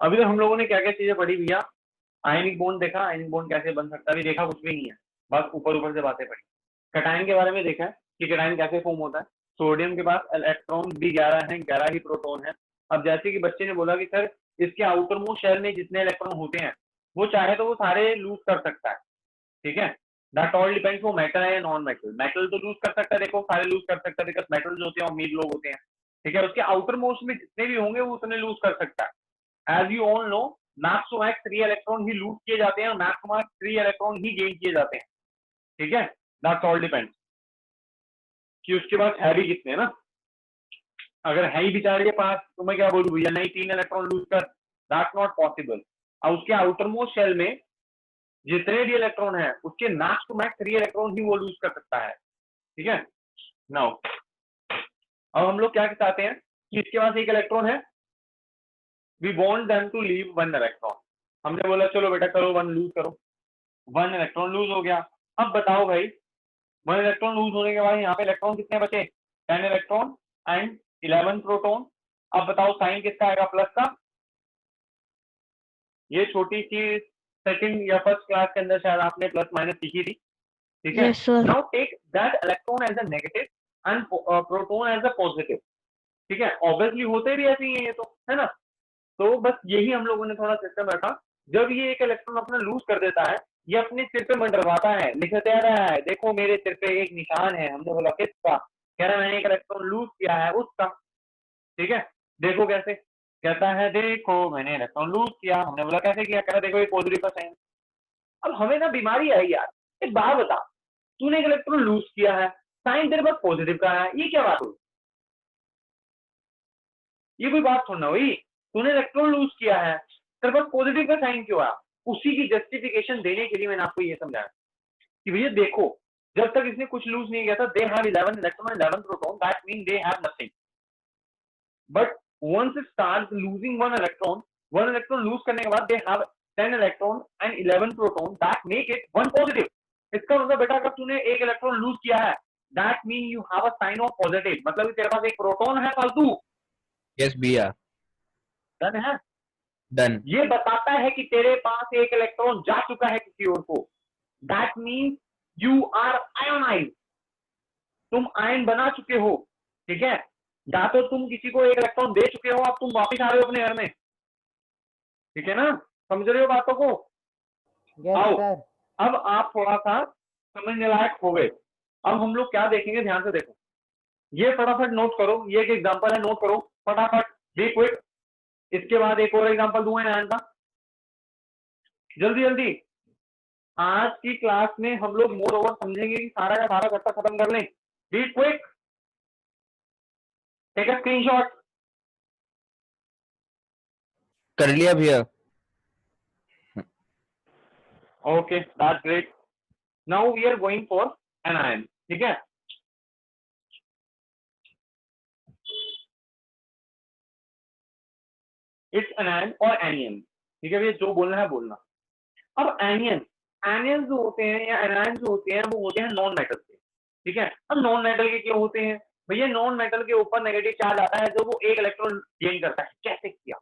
अभी तो हम लोगों ने क्या क्या चीजें पढ़ी भैया? आयनिक बॉन्ड देखा, आयनिक बॉन्ड कैसे बन सकता है अभी देखा कुछ भी नहीं है, बस ऊपर ऊपर से बातें पढ़ी। कैटायन के बारे में देखा है कि कैटायन कैसे फॉर्म होता है। सोडियम के पास इलेक्ट्रॉन भी 11 है, 11 ही प्रोटॉन है। अब जैसे कि बच्चे ने बोला कि सर इसके आउटर मोस्ट शेल में जितने इलेक्ट्रॉन होते हैं वो चाहे तो वो सारे लूज कर सकता है, ठीक है। दैट ऑल डिपेंड्स वो मेटल है या नॉन मेटल। मेटल तो लूज कर सकता है, देखो सारे लूज कर सकता है, बिकॉज मेटल जो होते हैं अमीर लोग होते हैं, ठीक है। उसके आउटर मोस्ट में जितने भी होंगे वो उतने लूज कर सकता है। As you all know, max to max 3 electron ही लूज किए जाते हैं और मैक्स टू मैक्स 3 इलेक्ट्रॉन ही गेन किए जाते हैं, ठीक है। दैट्स ऑल डिपेंड्स कि उसके पास है भी कितने ना। अगर है ही बेचारे के पास तो मैं क्या बोलूँ भैया नहीं 3 इलेक्ट्रॉन लूज कर, दैट्स नॉट पॉसिबल। और उसके आउटर मोस्ट शेल में जितने भी इलेक्ट्रॉन है उसके मैक्स टू मैक्स 3 इलेक्ट्रॉन ही वो लूज कर सकता है, ठीक है। नाउ अब हम लोग क्या चाहते हैं कि इसके पास एक इलेक्ट्रॉन है, we want them to leave 1 electron. हमने बोला चलो बेटा करो 1 लूज करो, 1 इलेक्ट्रॉन लूज हो गया। अब बताओ भाई 1 इलेक्ट्रॉन लूज होने के बाद यहाँ पे इलेक्ट्रॉन कितने बचे? 10 इलेक्ट्रॉन एंड 11 प्रोटॉन। अब बताओ साइन किसका आएगा? प्लस का। ये छोटी सी सेकंड या फर्स्ट क्लास के अंदर शायद आपने प्लस माइनस सीखी थी, ठीक है। Now take that electron as a negative and proton as a positive, ठीक है। ऑब्वियसली होते भी ऐसे ही है ये तो, है ना। तो बस यही हम लोगों ने थोड़ा सिस्टम रखा। जब ये एक इलेक्ट्रॉन अपना लूज कर देता है, ये अपने सिर पे मंडरवाता है, लिखते रहा है देखो मेरे सिर पे एक निशान है। हमने बोला किसका? कह रहा मैंने एक इलेक्ट्रॉन लूज किया है उसका, ठीक है। देखो कैसे कहता है, देखो मैंने इलेक्ट्रॉन लूज किया। हमने बोला कैसे किया? कह रहा देखो ये पॉजिटिव का साइन। अब हमें ना बीमारी आई यार, एक बात बता, तूने एक इलेक्ट्रॉन लूज किया है, साइन तेरे पास पॉजिटिव का है, ये क्या बात हुई? ये कोई बात थोड़ा हुई। तूने इलेक्ट्रॉन लूज किया है, तेरे पास पॉजिटिव का साइन क्यों आया? उसी की जस्टिफिकेशन देने के लिए मैंने आपको ये समझाया कि भैया देखो जब तक इसने कुछ लूज नहीं किया था, they have 11 electron and 11 proton, that mean they have nothing. But once it starts losing 1 electron lose करने के बाद they have 10 electron and 11 proton that make it 1 positive। इसका मतलब बेटा अगर तूने एक इलेक्ट्रॉन लूज किया है, that mean you have a sign of positive, मतलब तेरे पास एक प्रोटॉन है फालतू। यस भैया, डन है। डन। ये बताता है कि तेरे पास एक इलेक्ट्रॉन जा चुका है किसी और को, that means you are ionized, तुम आयन बना चुके हो, ठीक है। या तो तुम किसी को एक इलेक्ट्रॉन दे चुके हो, अब तुम वापस आ रहे हो अपने घर में, ठीक है ना। समझ रहे हो बातों को? आओ अब आप थोड़ा सा समझने लायक हो गए। अब हम लोग क्या देखेंगे, ध्यान से देखो, ये फटाफट नोट करो, ये एक एग्जांपल है, नोट करो फटाफट, बी क्विक। इसके बाद एक और एग्जांपल दूंगा एनायन का, जल्दी जल्दी। आज की क्लास में हम लोग मोर ओवर समझेंगे कि सारा का सारा घट्टा खत्म कर लें। Be quick, take a screenshot. कर लिया भैया। Okay that's great. Now we are going for anion, ठीक है। इट्स एनायन और एनियन, ठीक है भैया, जो बोलना है बोलना। अब एनियन, एनियन जो होते हैं या एनायन जो होते हैं वो होते हैं नॉन मेटल के, ठीक है। अब नॉन मेटल के क्यों होते हैं भैया? नॉन मेटल के ऊपर नेगेटिव चार्ज आता है, जो वो एक इलेक्ट्रॉन गेन करता है। कैसे किया?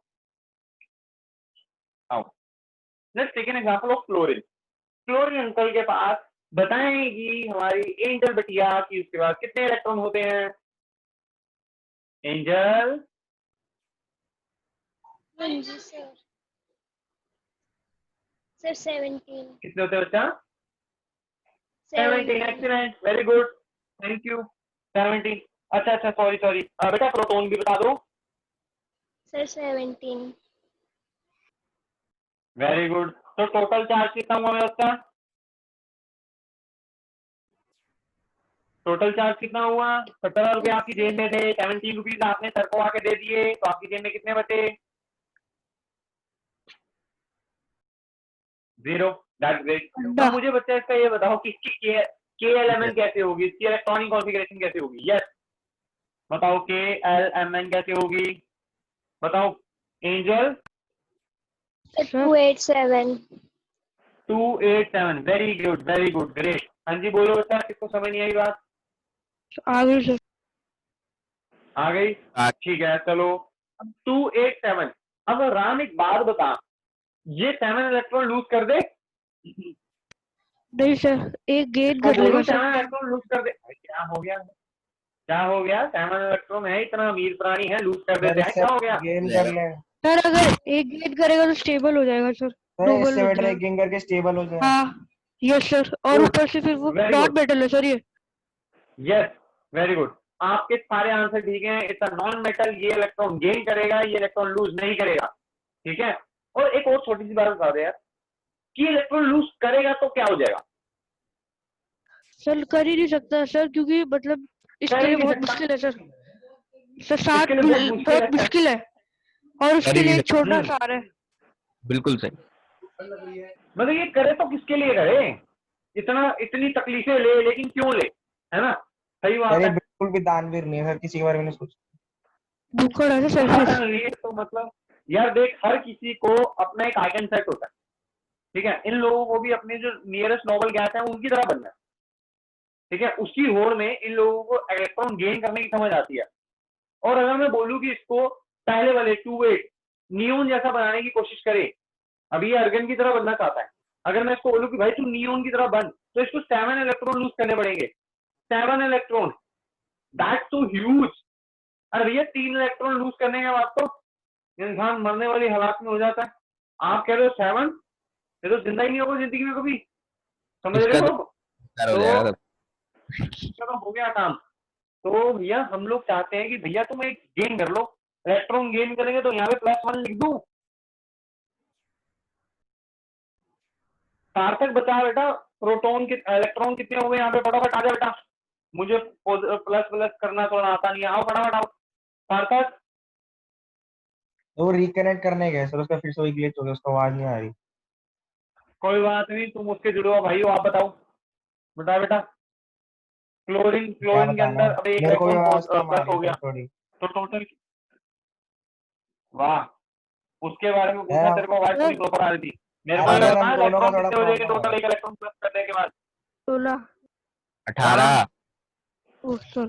आओ let's take an example of chlorine. Chlorine uncle के पास बताएंगी हमारी एंजल बिटिया कि उसके पास कितने इलेक्ट्रॉन होते हैं? एंजल जी सर। सर 17। कितने होते हैं बच्चा? 17। Excellent, very good, thank you. 17। अच्छा अच्छा, सॉरी सॉरी बेटा प्रोटॉन भी बता दो। सर 17। Very good. तो टोटल चार्ज कितना हुआ मेरा उसका? टोटल चार्ज कितना हुआ? 17 रुपए आपकी जेब में थे, 17 रुपीज आपने सर को आके दे दिए, तो आपकी जेब में कितने बचे? 0। That's great. अब मुझे बच्चा इसका ये बताओ कि इसकी KLMN कैसे होगी, इसकी इलेक्ट्रॉनिक कॉन्फ़िगरेशन कैसे होगी? यस बताओ, KLMN कैसे होगी बताओ angel? 287। 287, very good very good, great. हाँ जी बोलो बच्चा, किसको समझ नहीं आई बात? आ गई सर। आ गई, ठीक है चलो। अब 287, अब राम सलमान एक बात बता, ये 7 इलेक्ट्रॉन लूज कर दे? नहीं सर, एक गेन इसको कर लेगा बोलूं सर। 7 इलेक्ट्रॉन लूज कर दे? भाई क्या हो गया, क्या हो गया? 7 इलेक्ट्रॉन है, इतना अमीर प्राणी है, लूज कर देते हैं, क्या हो गया? गेन कर ले। सर अगर एक गेन करेगा तो स्टेबल हो जाएगा सर, अरे नोबल इससे बन बेटर एक जाएगा। गेन करके स्टेबल हो जाए। हाँ यस सर, और Good. ऊपर से फिर वो Very नॉन good. मेटल है सर ये। यस, वेरी गुड, आपके सारे आंसर ठीक हैं। इट्स अ नॉन मेटल, ये इलेक्ट्रॉन गेन करेगा, ये इलेक्ट्रॉन लूज नहीं करेगा, ठीक है। और एक और छोटी सी बात बता दे यार, कि इलेक्ट्रॉन लूज करेगा तो क्या हो जाएगा? सर कर ही नहीं सकता सर, क्योंकि मतलब इसके कर ही लिए नहीं बहुत सकता। मुश्किल है सर। सर सात इसके लिए बहुत मुश्किल है बहुत सर। मुश्किल है, और उसके कर ही लिए नहीं एक छोटा हम्म। सा आ रहा है। बिल्कुल सही। मतलब ये करे तो किसके लिए करे? इतनी तकलीफें ले, लेकिन क्यों ले, है ना? सही बात अरे है। बिल्कुल भी दानवीर नहीं है सर, किसी के बारे में नहीं सोचा। भूखड़ है सर सेल्फिश। ये तो मतलब यार देख, हर किसी को अपना एक आइकन सेट होता है, ठीक है। इन लोगों को भी अपने जो नियरेस्ट नोबल गैस है उनकी तरह बनना है, ठीक है। उसकी होड़ में इन लोगों को इलेक्ट्रॉन गेन करने की समझ आती है। और अगर मैं बोलूं कि इसको पहले वाले 2-8 नियोन जैसा बनाने की कोशिश करे, अभी ये अर्गन की तरह बनना चाहता है, अगर मैं इसको बोलूं कि भाई तू नियोन की तरह बन, तो इसको 7 इलेक्ट्रॉन लूज करने पड़ेंगे। 7 इलेक्ट्रॉन, दैट्स टू ह्यूज। अरे भैया 3 इलेक्ट्रॉन लूज करने के बाद तो इंसान मरने वाली हालात में हो जाता है। आप कह रहे हो 7, ये तो जिंदा ही नहीं होगा जिंदगी में कभी, समझ रहे इसका हो? तो हो जाएगा तब। इसका तो हो गया काम। तो भैया हम लोग चाहते हैं कि भैया तुम एक गेन कर लो, इलेक्ट्रॉन गेन करेंगे तो यहाँ पे +1 लिख दूं। सार्थक बता बेटा, प्रोटॉन के इलेक्ट्रॉन कितने हो गए यहाँ पे? फटाफट आ जा बेटा, मुझे प्लस प्लस करना थोड़ा आता नहीं है। आओ फटाफट आओ सार्थक। तो वो रिकनेक्ट करने गए सर, उसका फिर से वही ग्लिच हो गया, उसको आवाज नहीं आ रही। कोई बात नहीं, तुम उसके जुड़ो भाई हो, आप बताओ बता बेटा। क्लोरीन क्या क्लोरीन के बताना अंदर है? अब एक मेरे को भी इलेक्ट्रॉन आवाज कम आ प्लस रही हो है गया, सर थोड़ी। तो टोटल, वाह, उसके बारे में पूछा है। तेरे को, आवाज थोड़ी प्रॉपर आ रही थी। मेरे को अरे ये सर बता हम दोनों का इलेक्ट्रॉन थोड़ा कितने हो जाएंगे प्रॉब्लम टोटल है। एक इलेक्ट्रॉन प्लस करने के बाद? 16। 18। ओह सर,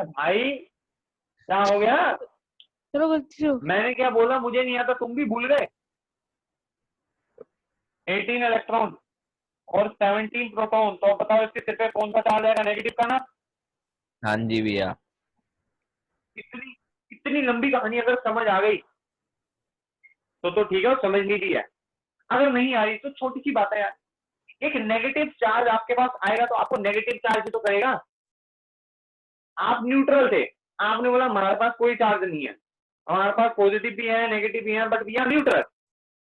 भाई क्या हो गया? चलो गलती से हो गया। मैंने क्या बोला, मुझे नहीं आता, तुम भी भूल गए। 18 इलेक्ट्रॉन और 17 प्रोटॉन, तो अब बताओ इसके सिर पे कौन सा चार्ज आएगा? नेगेटिव का ना। हाँ जी भैया। इतनी इतनी लंबी कहानी अगर समझ आ गई तो ठीक है, समझ ली थी है। अगर नहीं आ रही तो छोटी सी बात है यार, एक नेगेटिव चार्ज आपके पास आएगा तो आपको नेगेटिव चार्ज ही तो करेगा। आप न्यूट्रल थे, आपने बोला हमारे पास कोई चार्ज नहीं है, हमारे पास पॉजिटिव भी है नेगेटिव भी है, बट वी आर न्यूट्रल।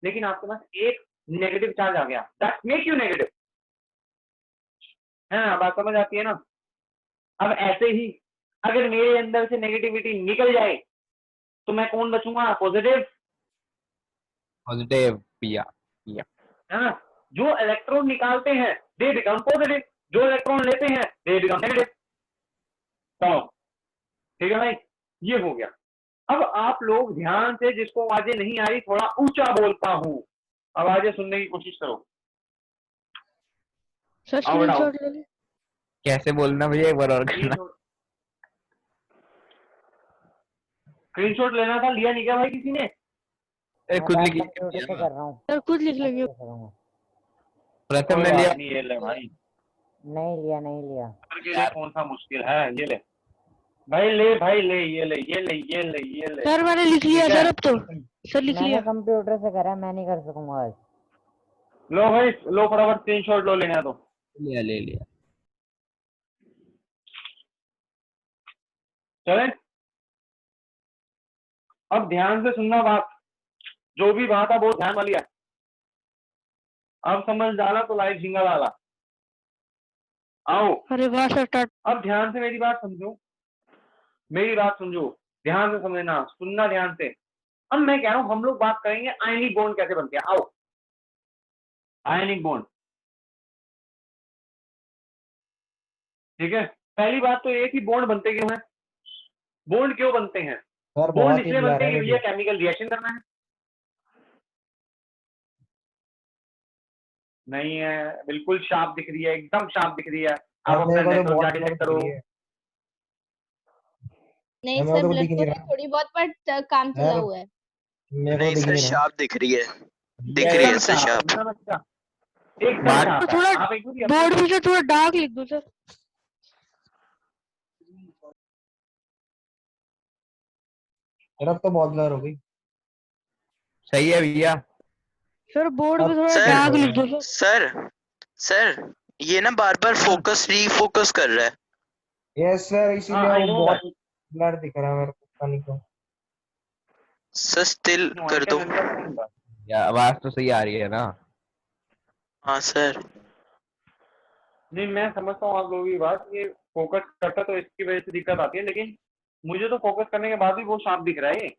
लेकिन आपके पास एक नेगेटिव चार्ज आ गया, दैट मेक यू नेगेटिव, है ना? बात समझ आती है ना? अब ऐसे ही अगर मेरे अंदर से नेगेटिविटी निकल जाए तो मैं कौन बचूंगा? पॉजिटिव, पॉजिटिव भैया। है ना? जो इलेक्ट्रॉन निकालते हैं दे बिकम पॉजिटिव, जो इलेक्ट्रॉन लेते हैं दे बिकम नेगेटिव। तो ठीक है भाई, ये हो गया। अब आप लोग ध्यान से, जिसको आवाजें नहीं आ रही थोड़ा ऊंचा बोलता हूं, आवाजें सुनने की कोशिश करो। सर आओ बेटा, स्क्रीनशॉट ले ले। कैसे बोलना भैया, एक बार और करना। स्क्रीनशॉट लेना था, लिया नहीं क्या भाई किसी ने? खुद लिख कंप्यूटर से कर रहा हूँ। सर खुद लिख लेंगे। प्रथम कोई ने बात लिया। नहीं, ये ले भाई, नहीं लिया नहीं लिया। के लिए कौन सा मुश्किल है, ये ले भाई, ले भाई ले, ये ले ये ले ये ले ये ले। सर मैंने लिख लिया ठीक है? सर, अब तो सर लिख मैंने लिया। कंप्यूटर से करा है, मैं नहीं कर सकूंगा आज। लो भाई, लो फटाफट स्क्रीनशॉट लो, लेना तो। लिया ले लिया। चले, अब ध्यान से सुनना बात, जो भी बात है बहुत ध्यान वाली है। अब समझ डाला तो लाइव झिंगा डाला। आओ, अरे वाह सर, स्टार्ट। अब ध्यान से मेरी बात समझो, मेरी बात समझो, ध्यान से समझना, सुनना ध्यान से। अब मैं कह रहा हूं हम लोग बात करेंगे आयनिक बॉन्ड कैसे बनते हैं। आओ, आयनिक बॉन्ड, ठीक है। पहली बात तो ये कि बॉन्ड बनते क्यों हैं? बॉन्ड क्यों बनते हैं? सर बॉन्ड बहुत ही इसलिए बनते हैं कि ब्लर भैया है। केमिकल रिएक्शन करना है। नहीं है, बिल्कुल शार्प दिख रही है, एकदम शार्प दिख रही है। आप अपना मेरे को नेट तो पर बहुत जाके ब्लर चेक दिख करो। रही है। नहीं मेरे सर, को तो ब्लड दिख तो नहीं नहीं, रहा थोड़ी बहुत, पर काम चला यार। हुआ है। मेरे को नहीं दिख सर नहीं रहा। शार्प दिख रही है, दिख एकदम रही है सर साफ, शार्प। एकदम अच्छा, एकदम बात- साफ है। थोड़ा आप एक बार बोर्ड में से थोड़ा डार्क लिख दो सर। तरफ तो बहुत ब्लर हो गई। सही है भैया। सर बोर्ड में अब थोड़ा सर डार्क लिख दो सर। सर सर ये ना बार बार फोकस रीफोकस कर रहा है। यस सर, हाँ इसीलिए आई वो नो बहुत दैट, ब्लर दिख रहा है मेरे को, पता नहीं क्यों। सर स्टिल नो आई कर कैन दो। Understand that. या आवाज तो सही आ रही है ना? हाँ सर। नहीं मैं समझता हूँ आप लोगों की बात, ये फोकस करता तो इसकी वजह से दिक्कत आती है, लेकिन मुझे तो फोकस करने के बाद भी वो शार्प दिख रहा है ये।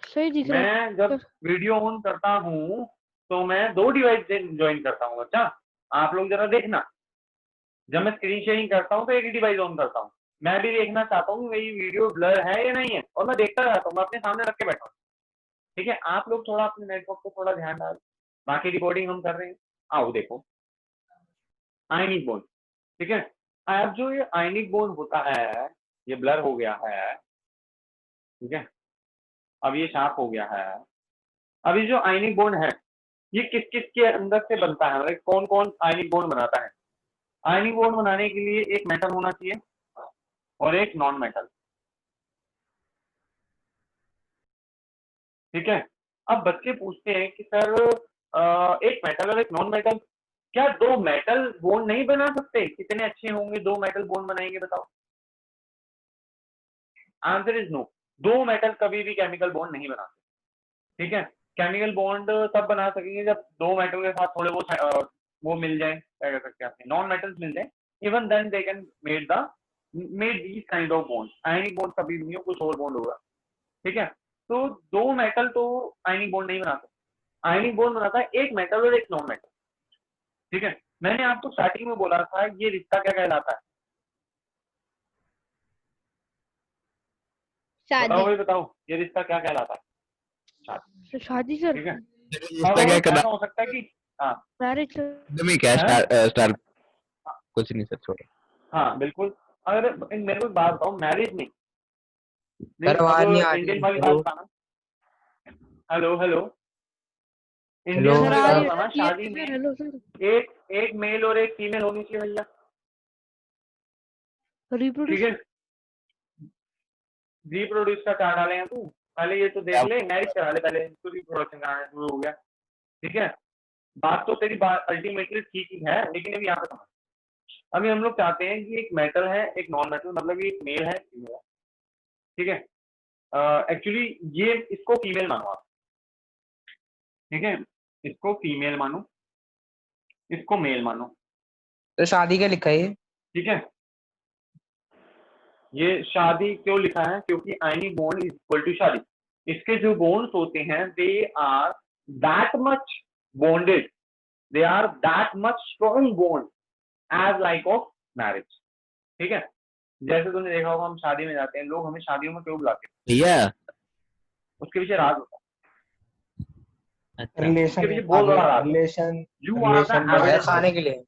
सही दिख रहा है। मैं जब वीडियो ऑन करता हूँ तो मैं 2 डिवाइस ज्वाइन करता हूँ। अच्छा आप लोग जरा देखना, जब मैं स्क्रीन शेयरिंग करता हूँ तो एक ही डिवाइस ऑन करता हूँ। मैं भी देखना चाहता हूँ मेरी वीडियो ब्लर है या नहीं है, और मैं देखता रहता हूँ, मैं अपने सामने रख के बैठा हूँ। ठीक है, आप लोग थोड़ा अपने नेटवर्क पे थोड़ा ध्यान डाल, बाकी रिकॉर्डिंग हम कर रहे हैं। आओ देखो आयनिक बोन, ठीक है। अब जो ये आयनिक बोन होता है ये ब्लर हो गया है, ठीक है, अब ये शार्प हो गया है। अब ये जो आयनिक बोन है ये किस किस के अंदर से बनता है, मतलब कौन कौन आयनिक बोन बनाता है। आयनिक बोन बनाने के लिए एक मेटल होना चाहिए और एक नॉन मेटल, ठीक है। अब बच्चे पूछते हैं कि सर एक मेटल और एक नॉन मेटल, क्या 2 मेटल बोन नहीं बना सकते? कितने अच्छे होंगे 2 मेटल बोन बनाएंगे बताओ। आंसर इज नो, 2 मेटल कभी भी केमिकल बॉन्ड नहीं बना सकते, ठीक है। केमिकल बॉन्ड तब बना सकेंगे जब 2 मेटल के साथ थोड़े वो मिल जाए, क्या कह सकते हैं, नॉन मेटल्स मिल जाए, even then they can made these kind of bond. Ionic bond कभी भी नहीं हो, कुछ और बॉन्ड होगा, ठीक है। तो 2 मेटल तो आयनिक बॉन्ड नहीं बना सकते, आयनिक बॉन्ड बनाता है एक मेटल और एक नॉन मेटल, ठीक है। मैंने आपको स्टार्टिंग में बोला था ये रिश्ता क्या कहलाता है, बताओ शादी। भाई बताओ, ये रिश्ता क्या कहलाता है? सर शादी सर। ठीक है। इसका अब क्या करना? ऐसा हो सकता है कि हाँ मैरिज सर। एकदम ही क्या हैं? स्टार कुछ नहीं सर, छोड़ो। हाँ बिल्कुल। अगर मेरे को एक बात बताओ, मैरिज नहीं, सर आवाज नहीं अब आ रही इंडियन है। वाली हेलो बात बताना, hello hello, hello Indian sir वाली आ बात रही है बताना, सर, क्लियर शादी है में सर। Hello sir. एक एक मेल और एक फीमेल होनी चाहिए भैया, ठीक रिप्रोड्यूस। है। रिप्रोड्यूस का क्या डाले हैं तू, पहले ये तो देख ले, मैरिज करा ले पहले, तो रिप्रोडक्शन कराना शुरू हो गया, ठीक है। बात तो तेरी बात अल्टीमेटली ठीक ही है, लेकिन अभी यहाँ पे समझ, अभी हम लोग चाहते हैं कि एक मेटल है एक नॉन मेटल, मतलब ये एक मेल है फीमेल है, ठीक है। एक्चुअली ये इसको फीमेल मानो आप, ठीक है, इसको फीमेल मानो, इसको मेल मानो, तो शादी क्या लिखा है ये? ठीक है। ये शादी क्यों लिखा है, क्योंकि ionic bond is equal to शादी। इसके जो बॉन्ड्स होते हैं they are that much bonded, they are that much strong bond as like of marriage, ठीक है। जैसे तुमने देखा होगा हम शादी में जाते हैं, लोग हमें शादियों में क्यों बुलाते हैं, भैया उसके पीछे राज होता है, अच्छा उसके रिलेशन पीछे बहुत बड़ा राज है। Relation you are the relation में एविडेंस खाने के लिए।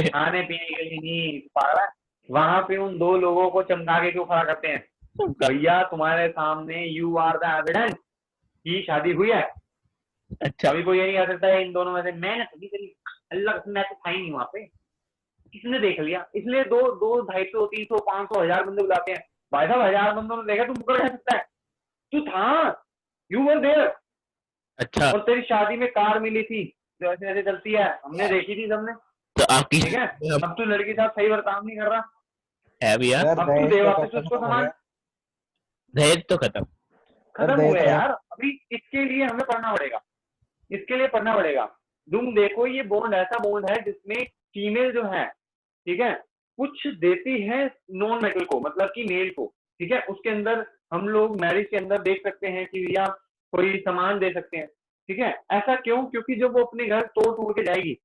खाने पीने के लिए नहीं पागल है। वहां पे उन 2 लोगों को चमका के क्यों खड़ा करते हैं, भैया तुम्हारे सामने यू आर द एविडेंस की शादी हुई है। अच्छा अभी कोई ये नहीं कह सकता है इन दोनों में से मैंने कभी करी, अल्लाह कसम मैं तो था ही नहीं वहां पे, किसने देख लिया, इसलिए 200, 250, 300, 500, 1000 बंदे बुलाते हैं। भाई साहब 1000 बंदों ने देखा, तू मुकर रह सकता है, तू था, यू वर देयर। अच्छा, और तेरी शादी में कार मिली थी जो ऐसे ऐसे चलती है, हमने देखी थी सबने, तो आपकी ठीक है। अब तू लड़की के साथ सही बर्ताव नहीं कर रहा, है भैया? सर अब तू दहेज दे तो वापस उसको खत्म हो सामान, गया। दहेज तो खत्म। खत्म हो दहेज गया तो- यार। अभी इसके लिए हमें पढ़ना पड़ेगा, इसके लिए पढ़ना पड़ेगा। तुम देखो ये बॉन्ड ऐसा बॉन्ड है जिसमें फीमेल जो है, ठीक है, कुछ देती है नॉन मेटल को, मतलब कि मेल को, ठीक है। उसके अंदर हम लोग मैरिज के अंदर देख सकते हैं कि भैया कोई सामान दे सकते हैं, ठीक है। ऐसा क्यों, क्योंकि जब वो अपने घर तोड़ टूट के जाएगी,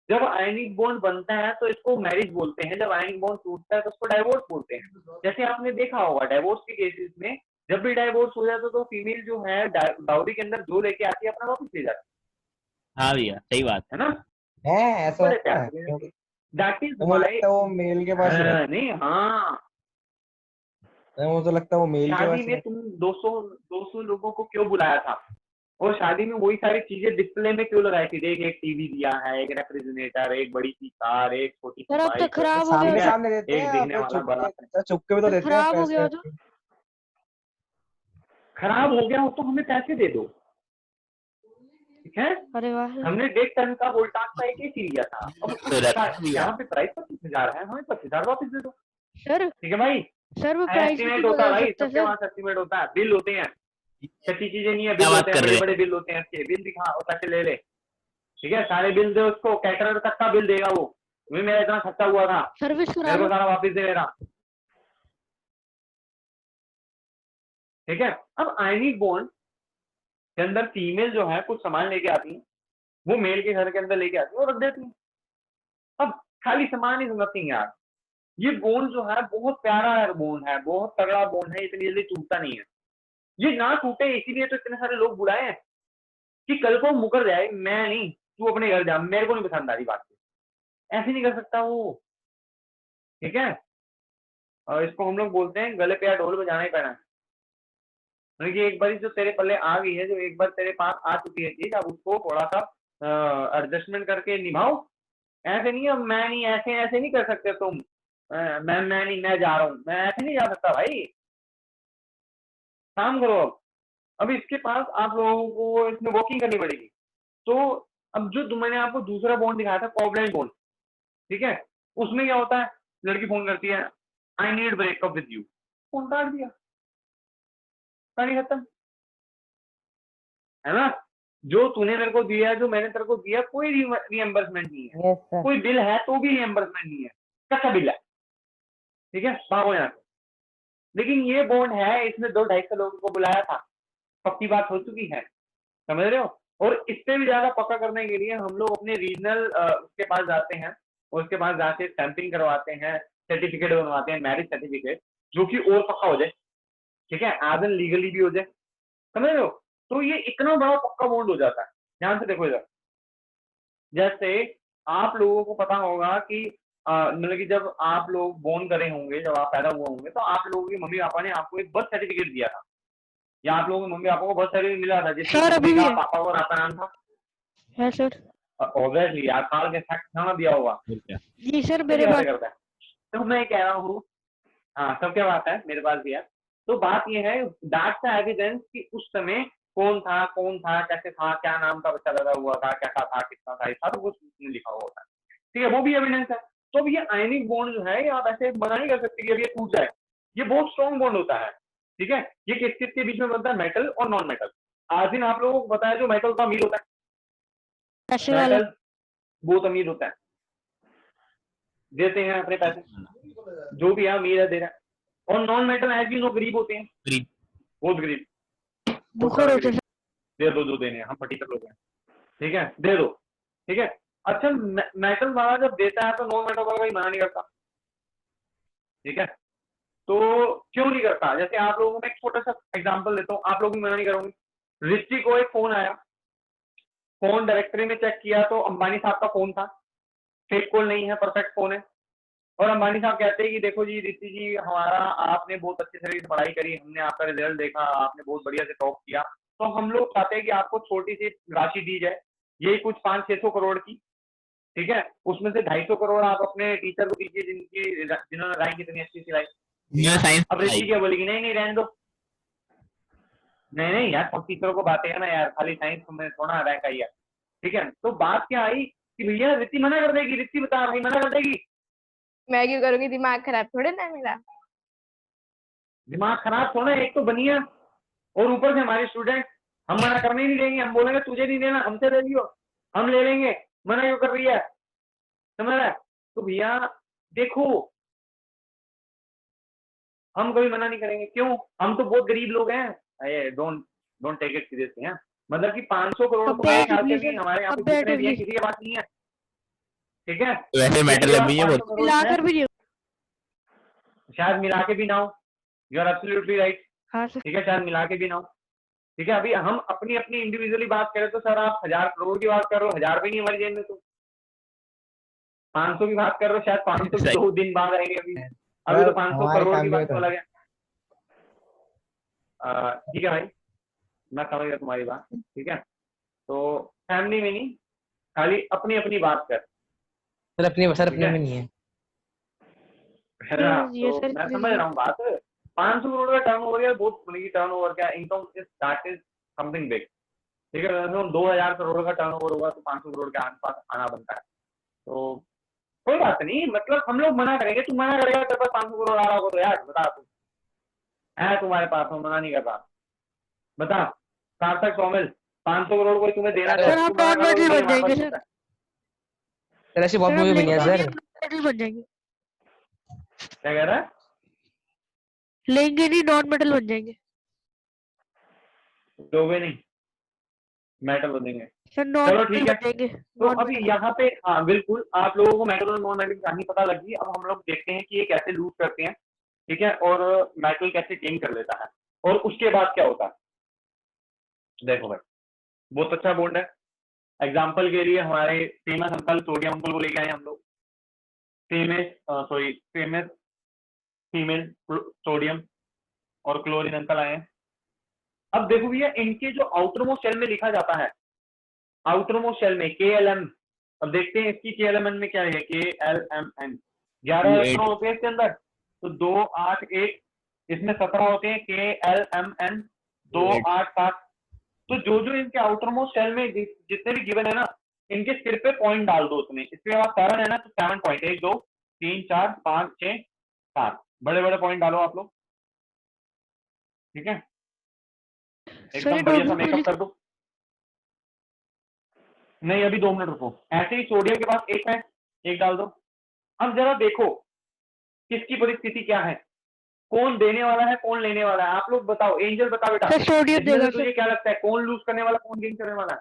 जब आयनिक बॉन्ड बनता है तो इसको मैरिज बोलते हैं, जब आयनिक बॉन्ड टूटता है तो उसको डाइवोर्स बोलते हैं। जैसे आपने देखा होगा डाइवोर्स के केसेस में, जब भी डाइवोर्स हो जाता तो फीमेल जो है डाउरी के अंदर जो लेके आती है अपना वापस ले जाती हाँ भैया सही बात है ना। है ऐसा बड़े होता प्यार है से क्योंकि दैट इज मुझे वाई, लगता है वो मेल के पास ही रहता नहीं हाँ, वो तो लगता है वो मेल के शादी में वैसे। तुम 200 लोगों को क्यों बुलाया था? और शादी में वही सारी चीजें डिस्प्ले में क्यों लगाई थी? देख, एक टीवी दिया है, एक रेफ्रिजरेटर, एक बड़ी सी कार, एक छोटी सी सर अब तो बाइक, खराब हो सामने गया है, सामने देते एक हैं दिखने आप, वाला बड़ा। चुप के भी तो सर देते हैं खराब हो गया पैसे। तो। खराब हो गया हो तो हमें पैसे दे दो, ठीक है? अरे वाह सर। हमने 1.5 टन का वोल्टास का एक एसी लिया था, अब तो रहता है भैया। यहाँ पे प्राइस 25,000 है, हमें 25,000 वापस दे दो, सर ठीक है भाई? सर वो प्राइस भी एस्टिमेट तो होता है बदल भाई, सकता है सबके सर। पास एस्टिमेट होता है, बिल होते हैं, छठी चीजें नहीं है, क्या बिल बात होते हैं, कर बड़े रहे हैं? बड़े बिल होते हैं इसके, बिल दिखा और पैसे ले ले, ठीक है? सारे बिल दे उसको, कैटरर तक का बिल देगा वो, भी मेरा इतना खर्चा हुआ था, सर्विस करा मेरे को लो। सारा वापस दे देना, ठीक है? अब आयनिक बॉन्ड के अंदर फीमेल जो है कुछ सामान लेके आती है, वो मेल के घर के अंदर लेके आती है और रख देती है। अब खाली सामान इज नथिंग यार, ये बॉन्ड जो है बहुत प्यारा है, बॉन्ड है, बहुत तगड़ा बॉन्ड है, इतनी जल्दी टूटता नहीं है। ये ना टूटे इसीलिए तो इतने सारे लोग बुलाए हैं कि कल को मुकर जाए, मैं नहीं, तू अपने घर जा, मेरे को नहीं पसंद आ रही बात, ऐसे नहीं कर सकता वो, ठीक है? और इसको हम लोग बोलते हैं गले पे या ढोल बजाना ही पैना है। मतलब कि एक बार जो तेरे पल्ले आ गई है, जो एक बार तेरे पास आ चुकी है चीज, अब उसको थोड़ा सा एडजस्टमेंट करके निभाओ। ऐसे नहीं, अब मैं नहीं, ऐसे ऐसे नहीं कर सकते तुम, मैं नहीं, मैं जा रहा हूँ, मैं ऐसे नहीं जा सकता भाई, काम करो। अब इसके पास आप लोगों को इसमें वॉकिंग करनी पड़ेगी। तो अब जो मैंने आपको दूसरा बॉन्ड दिखाया था, कोवलेंट बॉन्ड, ठीक है? उसमें क्या होता है, लड़की फोन करती है, I need breakup with you, phone काट दिया, कहानी खत्म, है ना? जो तूने मेरे को दिया, जो मैंने तेरे को दिया, कोई रिएम्बर्समेंट नहीं है, यस सर। कोई बिल है तो भी रिएम्बर्समेंट नहीं है, कच्चा बिल है, ठीक है? भागो यहाँ से। लेकिन ये बॉन्ड है, इसमें 200-250 लोगों को बुलाया था, पक्की बात हो चुकी है, समझ रहे हो? और इससे भी ज्यादा पक्का करने के लिए हम लोग अपने रीजनल उसके पास जाते हैं, और उसके पास जाके स्टैंपिंग करवाते हैं, सर्टिफिकेट बनवाते हैं, मैरिज सर्टिफिकेट, जो कि और पक्का हो जाए, ठीक है? आदन लीगली भी हो जाए, समझ रहे हो? तो ये इतना बड़ा पक्का बॉन्ड हो जाता है। ध्यान से देखो इधर, जैसे आप लोगों को पता होगा कि मतलब कि जब आप लोग बोर्न करे होंगे, जब आप पैदा हुए होंगे, तो आप लोगों के मम्मी पापा ने आपको एक बर्थ सर्टिफिकेट दिया था, या आप लोगों के मम्मी पापा को बर्थ सर्टिफिकेट मिला था जिसमें सर, मम्मी अभी भी का, है। पापा और आपका नाम था? है सर। ऑब्वियसली यार, साल के साथ खाना दिया होगा, और क्या? जी सर, सबके मेरे बातें पास। करता है। तो मैं कह रहा हूँ, हाँ सबके बात है, मेरे पास भी है। तो बात ये है, दैट्स द एविडेंस कि उस समय कौन था, कैसे था, क्या नाम का बच्चा पैदा हुआ था, कैसा था, कितना था, सब कुछ उसमें लिखा हुआ होता है, ठीक है? वो भी एविडेंस है। तो अब ये आयनिक बॉन्ड जो है, ये आप ऐसे मना नहीं कर सकते कि अब ये टूट जाए, ये बहुत स्ट्रॉन्ग बॉन्ड होता है, ठीक है? ये किस किस के बीच में बनता है, मेटल और नॉन मेटल। आज दिन आप लोगों को पता है जो मेटल का अमीर होता है, पैसे वाले। मेटल बहुत अमीर होता है, देते हैं अपने पैसे, जो भी है अमीर है दे रहा है, और non metal as you know गरीब होते हैं, गरीब। बहुत गरीब, बहुत बुखर सारे होते गरीब। सर। दे दो जो देने हैं, हम पर्टिकुलर लोग हैं, ठीक है? दे दो, ठीक है? अच्छा, मेटल वाला जब देता है तो नॉन मेटल वाला कोई मना नहीं करता, ठीक है? तो क्यों नहीं करता? जैसे आप लोगों को मैं एक छोटा सा एग्जांपल देता हूँ, आप लोग भी मना नहीं करोगे। रिश्ती को एक फोन आया, फोन डायरेक्टरी में चेक किया तो अंबानी साहब का फोन था, फेक कॉल नहीं है, परफेक्ट फोन है। और अंबानी साहब कहते हैं कि देखो जी रिद्धि जी, हमारा, आपने बहुत अच्छे से पढ़ाई करी, हमने आपका रिजल्ट देखा, आपने बहुत बढ़िया से टॉप किया, तो हम लोग चाहते हैं कि आपको छोटी सी राशि दी जाए, यही कुछ 500-600 करोड़ की, ठीक है? उसमें से 250 करोड़ आप अपने टीचर को दीजिए, जिन्होंने ड्राइंग इतनी अच्छी सिलाई। जिन्होंने साइंस अब रिद्धि क्या बोलेगी, नहीं नहीं रहने दो, नहीं नहीं यार, सब टीचरों को बातें है ना यार, खाली साइंस में थोड़ा रैंक आई है, ठीक है? तो बात क्या आई कि भैया रिद्धि मना कर देगी, रिद्धि बता रही मना कर देगी, मैं क्यों करूंगी, दिमाग खराब थोड़े ना है मेरा। दिमाग खराब थोड़ा, एक तो बनिया और ऊपर से हमारे स्टूडेंट, हम मना करने ही नहीं देंगे, हम बोलेंगे तुझे नहीं देना, हमसे ले लियो, हम ले लेंगे, मना क्यों कर रही है, समझ रहा है? तो भैया देखो, हम कभी मना नहीं करेंगे, क्यों? हम तो बहुत गरीब लोग हैं, अरे don't don't take it seriously. हैं मतलब कि 500 करोड़ तो मेरे ख्याल से भी हमारे यहाँ पे जितने भी हैं, किसी के पास नहीं है, ठीक है? वैसे मेटल अभी है, 500 करोड़ है, मिलाकर भी नहीं। शायद मिला के भी ना हो, यू आर एब्सोल्युटली राइट, हाँ सर। ठीक है? शायद मिला के भी ना हो, ठीक है? अभी हम अपनी अपनी इंडिविजुअली बात करें तो सर आप 1000 करोड़ की बात कर रहे हो, 1000 रुपए नहीं हमारी जेब में, तो 500 की बात कर रहे हो, शायद 500 सही। 2 दिन बाद आएंगे, अभी तो 500 हमारे करोड़ की फैमिली में बात तो तो अलग है, ठीक है भाई, मैं समझ गया तुम्हारी बात, ठीक है। तो फैमिली में नहीं, खाली अपनी अपनी बात कर, सर अपनी ठीक है? में नहीं है। है ना? ये तो सर मैं समझ रहा हूँ बात। 500 करोड़ का टर्नओवर यार बहुत बड़ी टर्नओवर, क्या income is that is something big, ठीक है। वैसे 2000 करोड़ का टर्नओवर होगा तो 500 करोड़ के आसपास आना बनता है। तो कोई बात नहीं, मतलब हम लोग मना करेंगे, तू मना करेगा तेरे पास 500 करोड़ आ रहा होगा तो यार बता, तू है तुम्हारे पास, मैं मना नहीं कर रहा, बता। सार्थक सौमिल 500 करोड़ कोई तुम्हें देना सर, चाहे हम तो मना नॉन करोगे, मेटल नहीं बन हमारे जाएंगे पास सर। सर ऐसी बहुत सर हम मूवी बनी है लेंगे सर। नहीं, मेटल बन जाएंगे। क्या कह रहा है? लेंगे नहीं, नॉन मेटल बन जाएंगे लोगे नहीं, मेटल बनेंगे। सर, नॉन चलो मेटल ठीक है। बन जाएंगे। तो नॉन अभी मेटल। यहाँ पे हाँ बिल्कुल, आप लोगों को मेटल और नॉन मेटल की कहानी पता लगी। अब हम लोग देखते हैं कि ये कैसे लूज करते हैं, ठीक है, और मेटल कैसे गेन कर लेता है, और उसके बाद क्या होता है। देखो भाई, बहुत अच्छा बॉन्ड है। एग्जाम्पल के लिए हमारे फेमस अंकल सोडियम अंकल को लेके आए हम लोग, फेमस फीमेल सोडियम और क्लोरीन अंकल आए हैं। अब देखो भैया, इनके जो आउटरमोस्ट शेल में लिखा जाता है, आउटरमोस्ट शेल में KLM, अब देखते हैं इसकी KLMN में क्या है, KLMN 11 इलेक्ट्रॉन होते हैं इसके अंदर, तो 2 8 1, इसमें 17 होते हैं KLMN 2 8 7। तो जो जो इनके आउटरमोस्ट शेल में जितने भी गिवन है ना, इनके सिर पे पॉइंट डाल दो उसमें। इसके बाद 7 है ना, तो 7 पॉइंट, 1 2 3 4 5 6 7 बड़े बड़े पॉइंट डालो आप लोग, ठीक है, सर ये एकदम बढ़िया सा नोटबुक में मेकअप कर दो। नहीं अभी 2 मिनट रुको, ऐसे ही सोडियम के पास 1 है, 1 डाल दो। अब जरा देखो किसकी परिस्थिति क्या है, कौन देने वाला है कौन लेने वाला है, आप लोग बताओ। एंजल बता बेटा, सर, सोडियम इसमें देगा से तुझे सर। क्या लगता है कौन लूज करने वाला कौन गेन करने वाला है?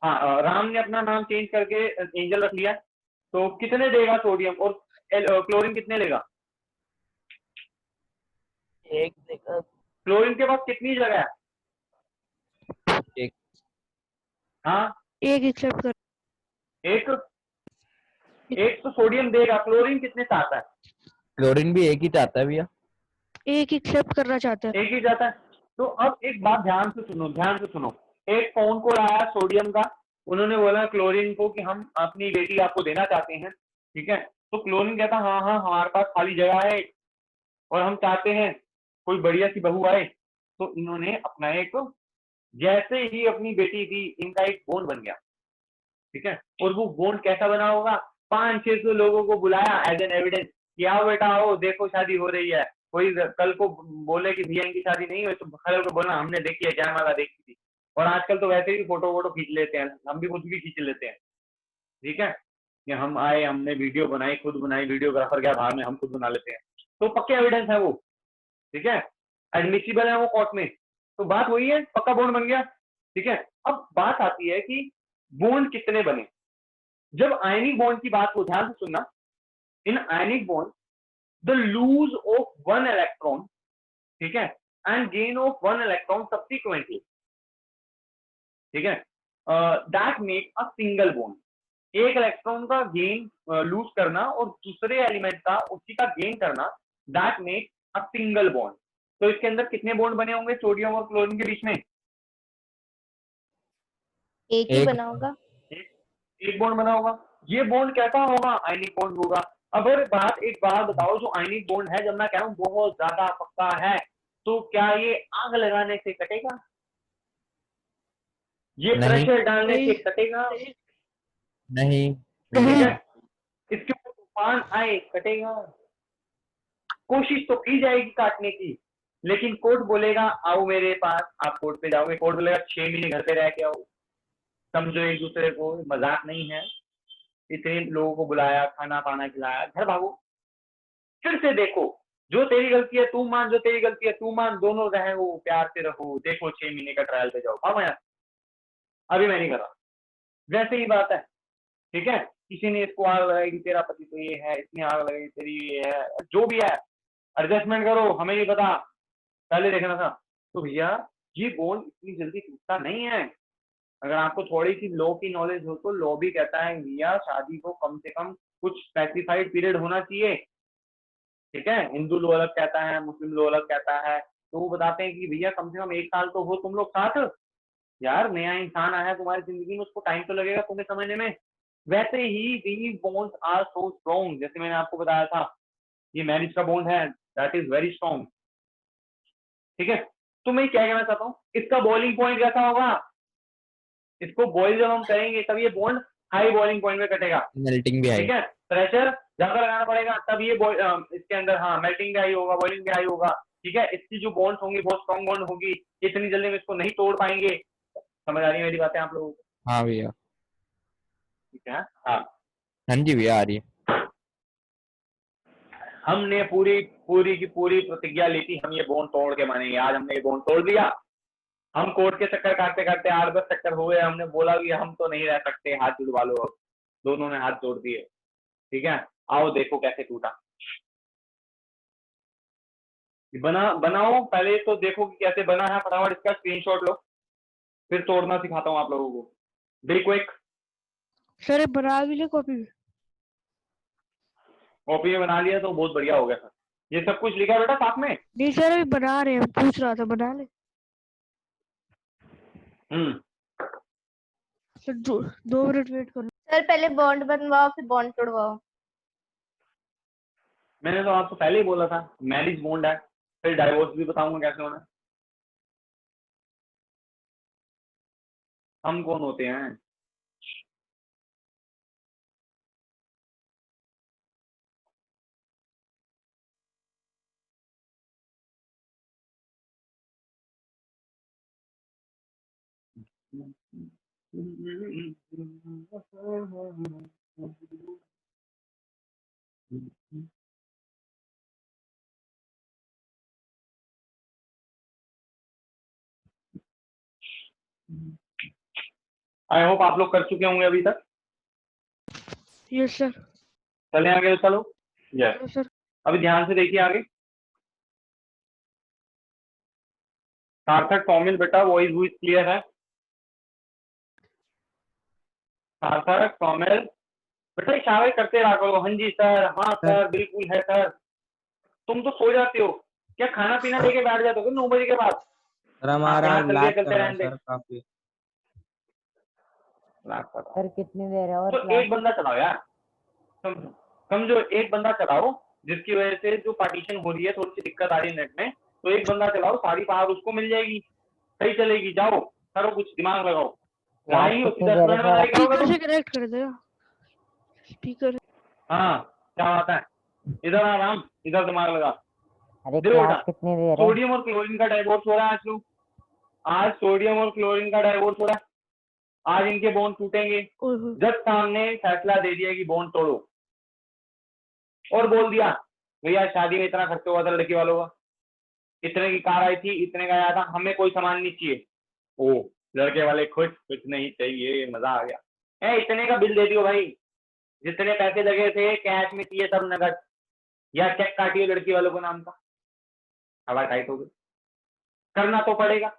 हाँ, राम ने अपना नाम चेंज करके एंजल रख लिया। तो कितने देगा सोडियम, और क्लोरीन कितने लेगा? एक देगा। क्लोरीन के पास कितनी जगह है? एक। हाँ, एक एक्सेप्ट कर। एक एक तो सोडियम देगा, क्लोरीन कितने से आता है? क्लोरीन भी एक ही चाहता है भैया। एक एक्सेप्ट करना चाहता है। एक ही जाता है। तो अब एक बात ध्यान से सुनो, ध्यान से सुनो। एक फोन कॉल आया सोडियम का, उन्होंने बोला क्लोरीन को कि हम अपनी बेटी आपको देना चाहते हैं, ठीक है। तो क्लोरीन कहता हाँ हाँ हमारे पास खाली जगह है और हम चाहते हैं कोई बढ़िया सी बहू आए। तो इन्होंने अपना एक, जैसे ही अपनी बेटी दी, इनका एक बॉन्ड बन गया, ठीक है। और वो बॉन्ड कैसा बना होगा, 500-600 लोगों को बुलाया एज एन एविडेंस कि आओ बेटा आओ, देखो शादी हो रही है। कोई कल को बोले कि भैया इनकी शादी नहीं हुई तो खड़े होकर बोलना हमने देखी है, जयमाला देखी थी। और आजकल तो वैसे ही फोटो वोटो खींच लेते हैं, हम भी खुद भी खींच लेते हैं, ठीक है, कि हम आए हमने वीडियो बनाई, खुद बनाई, वीडियोग्राफर गया बाहर में, हम खुद बना लेते हैं। तो पक्के एविडेंस है वो, ठीक है, एडमिसिबल है वो कोर्ट में। तो बात वही है, पक्का बॉन्ड बन गया, ठीक है। अब बात आती है कि बॉन्ड कितने बने। जब आयनिक बॉन्ड की बात को ध्यान से सुनना, in ionic bond the lose of 1 electron, ठीक है, and gain of 1 electron subsequently, ठीक है, that make a single bond. एक इलेक्ट्रॉन का गेन लूज करना और दूसरे एलिमेंट का उसी का गेन करना, that make a single bond. तो इसके अंदर कितने बॉन्ड बने होंगे सोडियम और क्लोरीन के बीच में? एक ही एक। बना होगा। एक बॉन्ड बना होगा। ये बॉन्ड कैसा होगा, आयनिक बॉन्ड होगा। अब एक बात बताओ, जो आयनिक बॉन्ड है, जब मैं कह रहा हूं बहुत ज्यादा पक्का है, तो क्या ये आग लगाने से कटेगा? ये नहीं। प्रेशर डालने से नहीं। कटेगा? नहीं। ठीक नहीं। है, इसके ऊपर तूफान आए कटेगा? कोशिश तो की जाएगी काटने की, लेकिन कोर्ट बोलेगा आओ मेरे पास, आप कोर्ट पे जाओगे, कोर्ट बोलेगा 6 महीने घर पे रह के आओ, समझो एक दूसरे को, मजाक नहीं है, इतने लोगों को बुलाया, खाना पाना खिलाया, घर भागो। फिर से देखो, जो तेरी गलती है तू मान, जो तेरी गलती है तू मान, दोनों रहो प्यार से रहो, देखो 6 महीने का ट्रायल पे जाओ। हाँ यार, अभी मैं नहीं कर रहा, वैसे ही बात है, ठीक है। किसी ने इसको आग लगाई कि तेरा पति तो ये है, इसने आग लगाई तेरी ये है, जो भी है एडजस्टमेंट करो, हमें नहीं पता, पहले देखना था। तो भैया ये बॉन्ड इतनी जल्दी टूटता नहीं है। अगर आपको थोड़ी सी लॉ की नॉलेज हो तो लॉ भी कहता है भैया शादी को कम से कम कुछ स्पेसिफाइड पीरियड होना चाहिए, ठीक है। हिंदू लॉ अलग कहता है, मुस्लिम लॉ अलग कहता है, तो वो बताते हैं कि भैया कम से कम 1 साल तो हो तुम लोग साथ, यार नया इंसान आया है तुम्हारी जिंदगी में, उसको टाइम तो लगेगा तुम्हें समझने में। वैसे ही these bonds are so strong, जैसे मैंने आपको बताया था ये मैरिज का बॉन्ड है, दैट इज वेरी स्ट्रॉन्ग। ठीक है, तो मैं क्या कहना चाहता हूँ, इसका बॉइलिंग पॉइंट कैसा होगा, इसको बॉइल जब हम करेंगे तब ये बॉन्ड हाई बॉइलिंग पॉइंट में कटेगा। मेल्टिंग भी ठीक है। है, प्रेशर ज्यादा लगाना पड़ेगा तब ये इसके अंदर हाँ मेल्टिंग भी हाई होगा, बॉइलिंग भी हाई होगा। ठीक है, इसकी जो बॉन्ड्स होंगी बहुत स्ट्रॉन्ग बॉन्ड होगी, इतनी जल्दी में इसको नहीं तोड़ पाएंगे। समझ आ रही है मेरी बातें आप लोगों को? हाँ भैया। ठीक है, हाँ हाँ जी भैया, आ रही है। हमने पूरी पूरी की पूरी प्रतिज्ञा ली थी, हम ये बॉन्ड तोड़ के मानेंगे। आज हमने ये बॉन्ड तोड़ दिया। हम कोर्ट के चक्कर काटते काटते 8-10 चक्कर हो गए, हमने बोला कि हम तो नहीं रह सकते, हाथ जुड़वा लो। अब दोनों ने हाथ जोड़ दिए। ठीक है, आओ देखो कैसे टूटा। बनाओ पहले तो देखो कि कैसे बना है, फटाफट इसका स्क्रीनशॉट लो, फिर तोड़ना सिखाता हूँ आप लोगों को। Be quick. सर ये बना भी ले कॉपी में। कॉपी में बना लिया तो बहुत बढ़िया हो गया सर। ये सब कुछ लिखा है बेटा साथ में? नहीं सर अभी बना रहे हैं, पूछ रहा था बना ले। सर 2 मिनट वेट करो। सर पहले बॉन्ड बनवाओ फिर बॉन्ड तोड़वाओ। मैंने तो आपको पहले ही बोला था मैरिज बॉन्ड है, फिर डाइवोर्स भी बताऊंगा कैसे होना है। हम कौन होते हैं? आई होप आप लोग कर चुके होंगे अभी तक। Yes sir. चले आगे, चलो। Yes, yes sir. अभी ध्यान से देखिए आगे। सार्थक कॉमिल बेटा वॉइस वॉइस क्लियर है? सार्थक कॉमिल बेटा इशारे करते रहा करो, हाँ जी सर, हाँ सर, बिल्कुल है सर। तुम तो सो जाते हो क्या? खाना पीना लेके बैठ जाते हो 9 बजे के बाद? सर हमारा यहाँ चल लैग चलते कर रहा है रहने सर काफी। सर कितनी देर है और तो क्लास? एक बंदा चलाओ यार, समझो एक बंदा चलाओ जिसकी वजह से जो पार्टीशन हो रही है थोड़ी सी दिक्कत आ रही है नेट में, तो एक बंदा चलाओ, सारी पावर उसको मिल जाएगी, सही चलेगी। जाओ करो कुछ, दिमाग लगाओ। लड़ाई होती 10 मिनट में लड़ाई करोगे स्पीकर तुम? से कनेक्ट कर देगा स्पीकर। हाँ क्या बात है, इधर आराम, इधर दिमाग लगा। अरे देखो बेटा, क्लास कितनी देर है? सोडियम और क्लोरीन का डाइवोर्स हो रहा है आज लोग, आज सोडियम और क्लोरीन का डाइवोर्स हो रहा है, आज इनके बॉन्ड टूटेंगे। जज साहब ने फैसला दे दिया कि बॉन्ड तोड़ो, और बोल दिया भैया शादी में इतना खर्च हुआ था लड़की वालों का, इतने की कार आई थी, इतने का आया था, हमें कोई सामान नहीं चाहिए। ओ लड़के वाले खुश, कुछ नहीं चाहिए, मजा आ गया। इतने का बिल दे दियो भाई, जितने पैसे लगे थे कैश में चाहिए सब नगद, या चेक काटिए लड़की वालों को नाम का। हवा टाइट हो गई, करना तो पड़ेगा।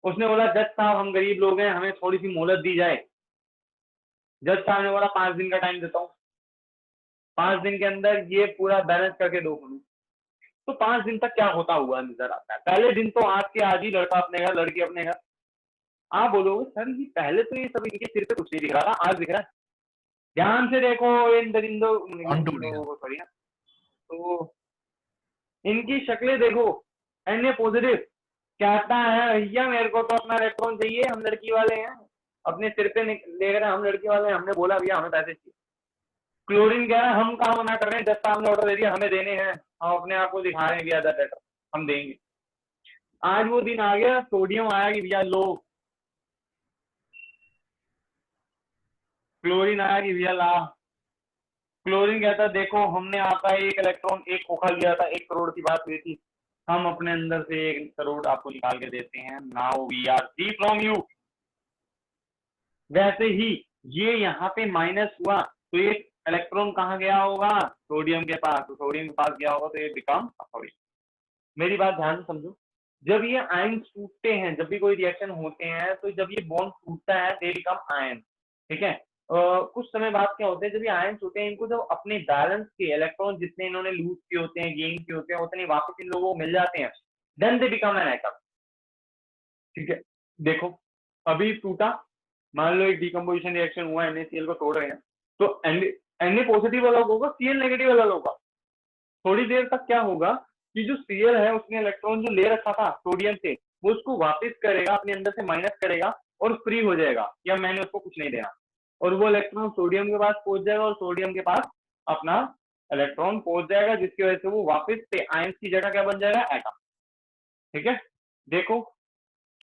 उसने बोला जज साहब हम गरीब लोग हैं, हमें थोड़ी सी मोहलत दी जाए। जज साहब ने बोला 5 दिन का टाइम देता हूँ, 5 दिन के अंदर ये पूरा बैलेंस करके दो। तो 5 दिन तक क्या होता हुआ नजर आता है? पहले दिन तो आज के आज ही लड़का अपने घर, लड़की अपने घर। आप बोलोगे सर ये पहले तो ये सब इनके सिर पे कुछ नहीं दिख रहा था, आज दिख रहा है। ध्यान से देखो इन दरिंदों को, सॉरी, तो इनकी शक्लें देखो। एन ए पॉजिटिव कहता है भैया मेरे को तो अपना इलेक्ट्रॉन चाहिए, हम लड़की वाले हैं, अपने सिर पे ले रहे हैं, हम लड़की वाले हैं। हमने बोला भैया हमें पैसे चाहिए। क्लोरीन कह रहा है हम कहाँ मना कर रहे हैं, जब सामने ऑर्डर दे दिया हमें देने हैं, हम अपने आप को दिखा रहे हैं भैया दैट हम देंगे। आज वो दिन आ गया, सोडियम आया कि भैया लो, क्लोरीन आया कि भैया ला। क्लोरीन कहता देखो हमने आपका एक इलेक्ट्रॉन एक खोखा लिया था, 1 करोड़ की बात हुई थी, हम अपने अंदर से 1 करोड़ आपको निकाल के देते हैं, now we are free from you. वैसे ही ये यहाँ पे माइनस हुआ तो ये इलेक्ट्रॉन कहाँ गया होगा? सोडियम के पास, तो सोडियम के पास गया होगा तो ये बिकम सोडियम। मेरी बात ध्यान से समझो, जब ये आयन टूटते हैं, जब भी कोई रिएक्शन होते हैं, तो जब ये बॉन्ड टूटता है दे बिकम आयन। ठीक है, कुछ समय बाद क्या होते हैं, जब ये आयन होते हैं इनको जब अपने बैलेंस के इलेक्ट्रॉन जितने इन्होंने लूज किए होते हैं, गेन किए होते हैं, उतने वापस इन लोगों को मिल जाते हैं, then they become an atom. ठीक है, देखो अभी टूटा, मान लो एक डिकम्पोजिशन रिएक्शन हुआ, NaCl को तोड़ रहे हैं, तो Na पॉजिटिव अलग होगा, Cl नेगेटिव अलग होगा। थोड़ी देर तक क्या होगा कि जो Cl है उसने इलेक्ट्रॉन जो ले रखा था सोडियम से, वो उसको वापस करेगा, अपने अंदर से माइनस करेगा और फ्री हो जाएगा, या मैंने उसको कुछ नहीं देना, और वो इलेक्ट्रॉन सोडियम के पास पहुंच जाएगा और सोडियम के पास अपना इलेक्ट्रॉन पहुंच जाएगा, जिसकी वजह से वो वापस से आयंस की जगह क्या बन जाएगा, एटम। ठीक है, देखो